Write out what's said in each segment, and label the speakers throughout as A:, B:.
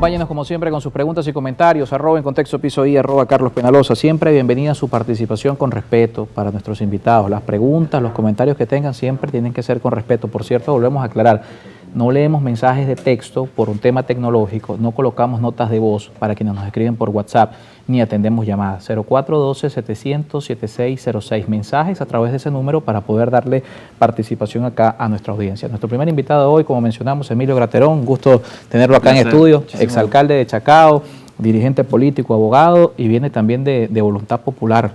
A: Acompáñenos como siempre con sus preguntas y comentarios, @en contexto piso I, @Carlos Penaloza. Siempre bienvenida a su participación con respeto para nuestros invitados. Las preguntas, los comentarios que tengan siempre tienen que ser con respeto. Por cierto, volvemos a aclarar, no leemos mensajes de texto por un tema tecnológico, no colocamos notas de voz para quienes nos escriben por WhatsApp, ni atendemos llamadas. 0412-700-7606. Mensajes a través de ese número para poder darle participación acá a nuestra audiencia. Nuestro primer invitado de hoy, como mencionamos, Emilio Graterón. Un gusto tenerlo acá en estudio. Exalcalde de Chacao, dirigente político, abogado, y viene también de Voluntad Popular.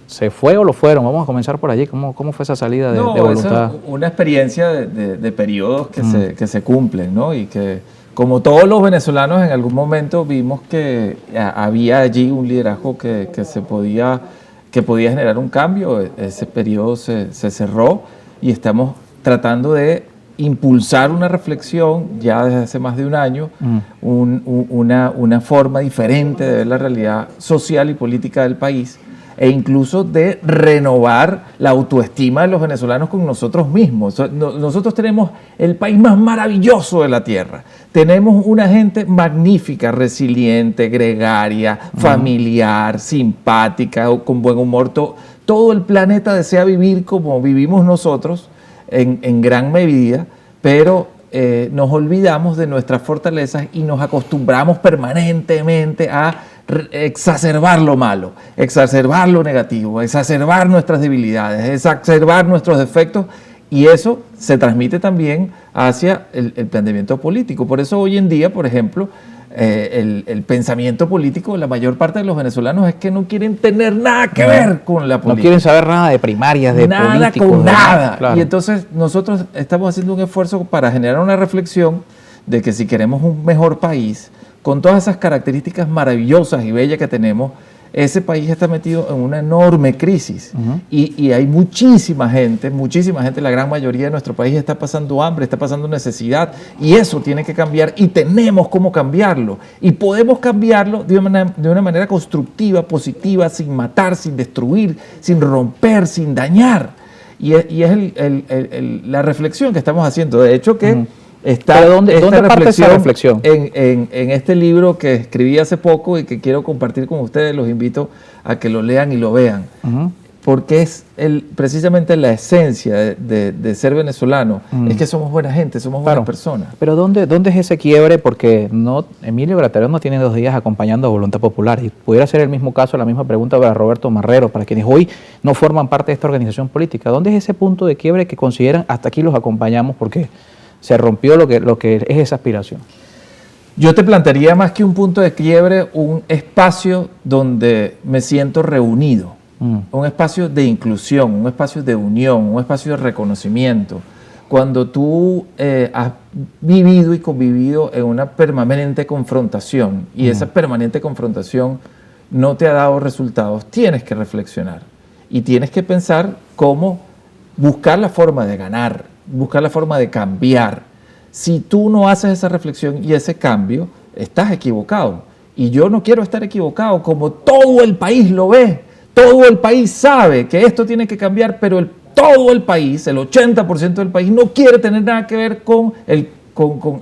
A: ¿Se fue o lo fueron? Vamos a comenzar por allí. ¿Cómo fue esa salida de Voluntad?
B: Es una experiencia de periodos que se cumplen, ¿no? Y que, como todos los venezolanos, en algún momento vimos que había allí un liderazgo que podía generar un cambio. Ese periodo se cerró y estamos tratando de impulsar una reflexión ya desde hace más de un año, una forma diferente de ver la realidad social y política del país, e incluso de renovar la autoestima de los venezolanos con nosotros mismos. Nosotros tenemos el país más maravilloso de la tierra. Tenemos una gente magnífica, resiliente, gregaria, familiar, simpática, con buen humor. Todo el planeta desea vivir como vivimos nosotros en gran medida, pero nos olvidamos de nuestras fortalezas y nos acostumbramos permanentemente a exacerbar lo malo, exacerbar lo negativo, exacerbar nuestras debilidades, exacerbar nuestros defectos, y eso se transmite también hacia el planteamiento político. Por eso hoy en día, por ejemplo, el pensamiento político de la mayor parte de los venezolanos es que no quieren tener nada que ver con la política.
A: No quieren saber nada de primarias, de políticos.
B: Nada con nada. Claro. Y entonces nosotros estamos haciendo un esfuerzo para generar una reflexión de que si queremos un mejor país, con todas esas características maravillosas y bellas que tenemos, ese país está metido en una enorme crisis. Y hay muchísima gente, la gran mayoría de nuestro país está pasando hambre, está pasando necesidad, y eso tiene que cambiar, y tenemos cómo cambiarlo. Y podemos cambiarlo de una manera constructiva, positiva, sin matar, sin destruir, sin romper, sin dañar. Y es la reflexión que estamos haciendo. De hecho que...
A: ¿Pero dónde parte esa reflexión?
B: En este libro que escribí hace poco y que quiero compartir con ustedes. Los invito a que lo lean y lo vean, porque es precisamente la esencia de ser venezolano, es que somos buena gente, somos buenas personas.
A: Pero ¿dónde es ese quiebre? Porque Emilio Graterón no tiene 2 días acompañando a Voluntad Popular, y pudiera ser el mismo caso, la misma pregunta para Roberto Marrero, para quienes hoy no forman parte de esta organización política. ¿Dónde es ese punto de quiebre que consideran hasta aquí los acompañamos porque se rompió lo que es esa aspiración?
B: Yo te plantearía, más que un punto de quiebre, un espacio donde me siento reunido, un espacio de inclusión, un espacio de unión, un espacio de reconocimiento. Cuando tú has vivido y convivido en una permanente confrontación, y esa permanente confrontación no te ha dado resultados, tienes que reflexionar y tienes que pensar cómo buscar la forma de ganar, buscar la forma de cambiar. Si tú no haces esa reflexión y ese cambio, estás equivocado. Y yo no quiero estar equivocado, como todo el país lo ve. Todo el país sabe que esto tiene que cambiar, pero todo el país, el 80% del país, no quiere tener nada que ver con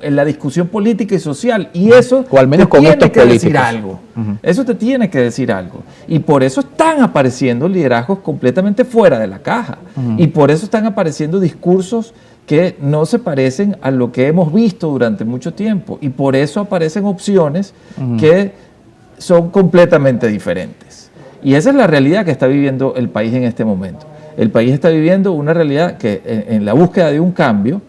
B: la discusión política y social. Y eso
A: o al menos
B: te
A: con
B: tiene
A: estos
B: que
A: políticos
B: decir algo. Eso te tiene que decir algo. Y por eso están apareciendo liderazgos completamente fuera de la caja. Y por eso están apareciendo discursos que no se parecen a lo que hemos visto durante mucho tiempo. Y por eso aparecen opciones que son completamente diferentes. Y esa es la realidad que está viviendo el país en este momento. El país está viviendo una realidad que en la búsqueda de un cambio,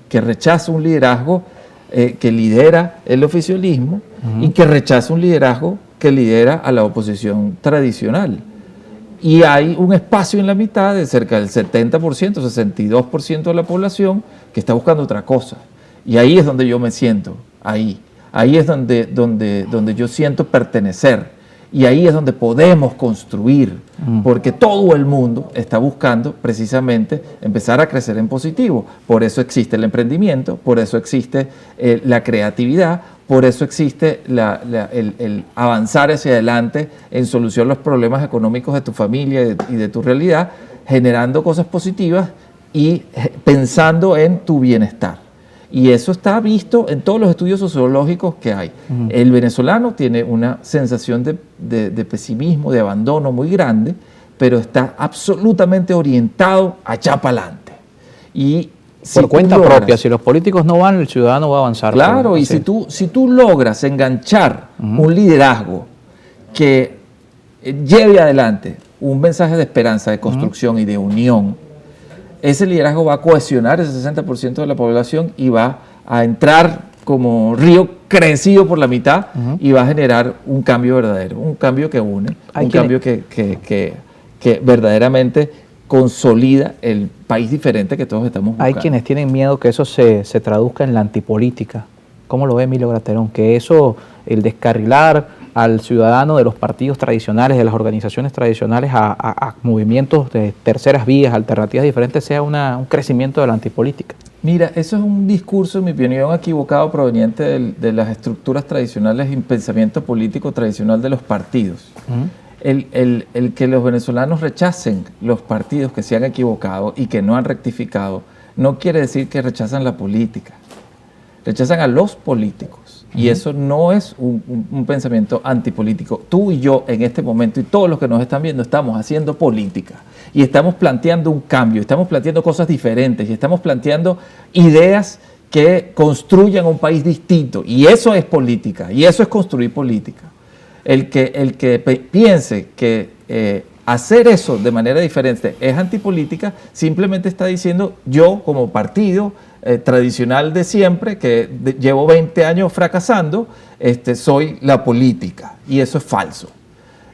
B: que rechaza un liderazgo que lidera el oficialismo y que rechaza un liderazgo que lidera a la oposición tradicional. Y hay un espacio en la mitad de cerca del 70%, 62% de la población que está buscando otra cosa. Y ahí es donde yo me siento, ahí es donde yo siento pertenecer. Y ahí es donde podemos construir, porque todo el mundo está buscando precisamente empezar a crecer en positivo. Por eso existe el emprendimiento, por eso existe la creatividad, por eso existe el avanzar hacia adelante en solucionar los problemas económicos de tu familia y de tu realidad, generando cosas positivas y pensando en tu bienestar. Y eso está visto en todos los estudios sociológicos que hay. El venezolano tiene una sensación de pesimismo, de abandono muy grande, pero está absolutamente orientado allá para adelante. Y
A: por cuenta propia, si los políticos no van, el ciudadano va a avanzar.
B: Claro, y si tú logras enganchar un liderazgo que lleve adelante un mensaje de esperanza, de construcción y de unión, ese liderazgo va a cohesionar ese 60% de la población y va a entrar como río crecido por la mitad y va a generar un cambio verdadero, un cambio que une, un cambio que verdaderamente consolida el país diferente que todos estamos buscando.
A: Hay quienes tienen miedo que eso se traduzca en la antipolítica. ¿Cómo lo ve Emilio Graterón? Que eso, el descarrilar al ciudadano de los partidos tradicionales, de las organizaciones tradicionales a movimientos de terceras vías, alternativas diferentes, sea un crecimiento de la antipolítica.
B: Mira, eso es un discurso, en mi opinión, equivocado proveniente de las estructuras tradicionales y pensamiento político tradicional de los partidos. El que los venezolanos rechacen los partidos que se han equivocado y que no han rectificado, no quiere decir que rechazan la política. Rechazan a los políticos. Y eso no es un pensamiento antipolítico. Tú y yo en este momento y todos los que nos están viendo estamos haciendo política y estamos planteando un cambio, estamos planteando cosas diferentes y estamos planteando ideas que construyan un país distinto. Y eso es política y eso es construir política. El que piense que hacer eso de manera diferente es antipolítica, simplemente está diciendo yo como partido tradicional de siempre, que llevo 20 años fracasando, soy la política, y eso es falso.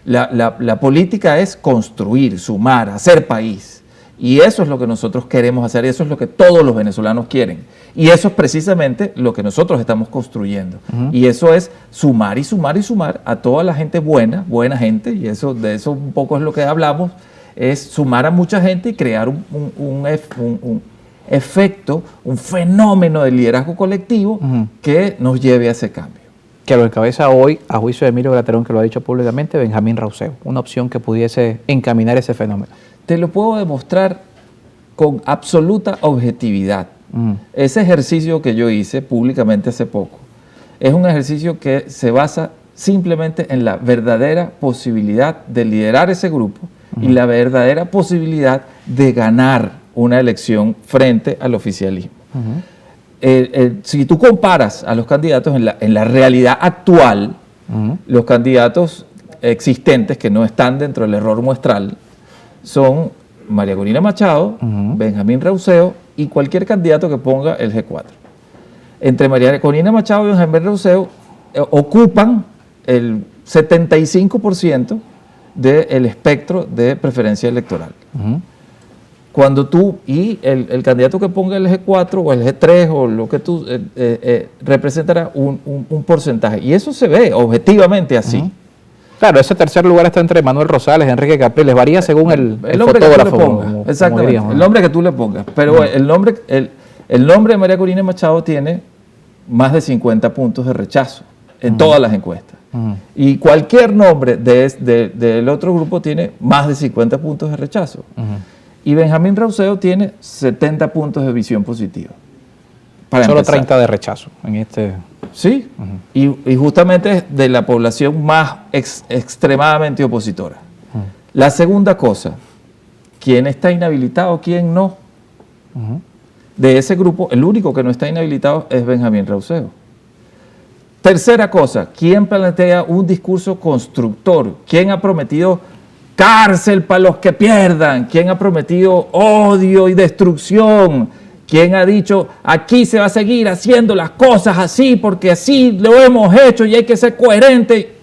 B: La política es construir, sumar, hacer país, y eso es lo que nosotros queremos hacer, y eso es lo que todos los venezolanos quieren, y eso es precisamente lo que nosotros estamos construyendo, y eso es sumar y sumar y sumar a toda la gente buena gente, y de eso un poco es lo que hablamos, es sumar a mucha gente y crear un efecto, un fenómeno de liderazgo colectivo que nos lleve a ese cambio.
A: Que lo encabeza hoy, a juicio de Emilio Graterón, que lo ha dicho públicamente, Benjamín Rauseo, una opción que pudiese encaminar ese fenómeno.
B: Te lo puedo demostrar con absoluta objetividad. Ese ejercicio que yo hice públicamente hace poco es un ejercicio que se basa simplemente en la verdadera posibilidad de liderar ese grupo y la verdadera posibilidad de ganar una elección frente al oficialismo. Si tú comparas a los candidatos en la realidad actual, los candidatos existentes que no están dentro del error muestral son María Corina Machado, Benjamín Rauseo y cualquier candidato que ponga el G4. Entre María Corina Machado y Benjamín Rauseo ocupan el 75% del espectro de preferencia electoral. Cuando tú y el candidato que ponga el G4 o el G3 o lo que tú representará un porcentaje. Y eso se ve objetivamente así.
A: Claro, ese tercer lugar está entre Manuel Rosales, Enrique Capriles, varía según el fotógrafo.
B: Exactamente, el nombre que tú le pongas. Pero el nombre de María Corina Machado tiene más de 50 puntos de rechazo en todas las encuestas. Y cualquier nombre del otro grupo tiene más de 50 puntos de rechazo. Y Benjamín Rauseo tiene 70 puntos de visión positiva.
A: Solo empezar. 30 de rechazo en este.
B: Sí, y justamente es de la población más extremadamente opositora. La segunda cosa, ¿quién está inhabilitado, quién no? De ese grupo, el único que no está inhabilitado es Benjamín Rauseo. Tercera cosa, ¿quién plantea un discurso constructor? ¿Quién ha prometido cárcel para los que pierdan? ¿Quién ha prometido odio y destrucción? ¿Quién ha dicho aquí se va a seguir haciendo las cosas así porque así lo hemos hecho y hay que ser coherente?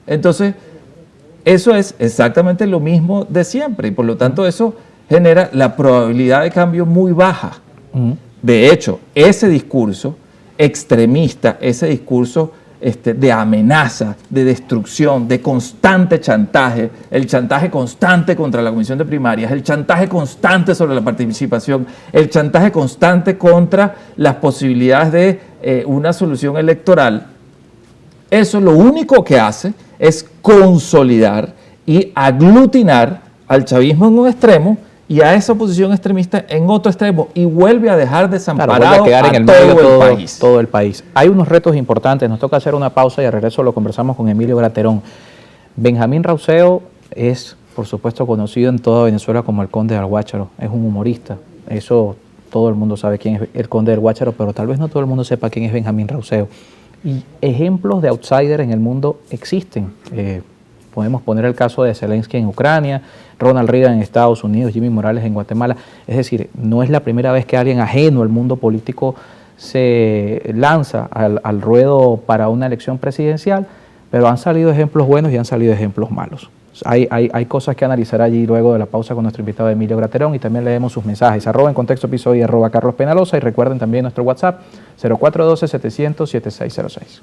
B: Entonces, eso es exactamente lo mismo de siempre y por lo tanto eso genera la probabilidad de cambio muy baja. De hecho, ese discurso extremista, ese discurso de amenaza, de destrucción, de constante chantaje, el chantaje constante contra la comisión de primarias, el chantaje constante sobre la participación, el chantaje constante contra las posibilidades de una solución electoral, eso lo único que hace es consolidar y aglutinar al chavismo en un extremo y a esa oposición extremista en otro extremo y vuelve a dejar desamparado
A: vuelve a quedar en el
B: todo
A: medio
B: el país.
A: todo el país. Hay unos retos importantes, nos toca hacer una pausa y al regreso lo conversamos con Emilio Graterón. Benjamín Rauseo es, por supuesto, conocido en toda Venezuela como el Conde del Guácharo, es un humorista, eso todo el mundo sabe quién es el Conde del Guácharo, pero tal vez no todo el mundo sepa quién es Benjamín Rauseo. Y ejemplos de outsider en el mundo existen. Podemos poner el caso de Zelensky en Ucrania, Ronald Reagan en Estados Unidos, Jimmy Morales en Guatemala. Es decir, no es la primera vez que alguien ajeno al mundo político se lanza al ruedo para una elección presidencial, pero han salido ejemplos buenos y han salido ejemplos malos. Hay cosas que analizar allí luego de la pausa con nuestro invitado Emilio Graterón y también leemos sus mensajes. @en contexto piso y @Carlos Penalosa y recuerden también nuestro WhatsApp 0412-700-7606.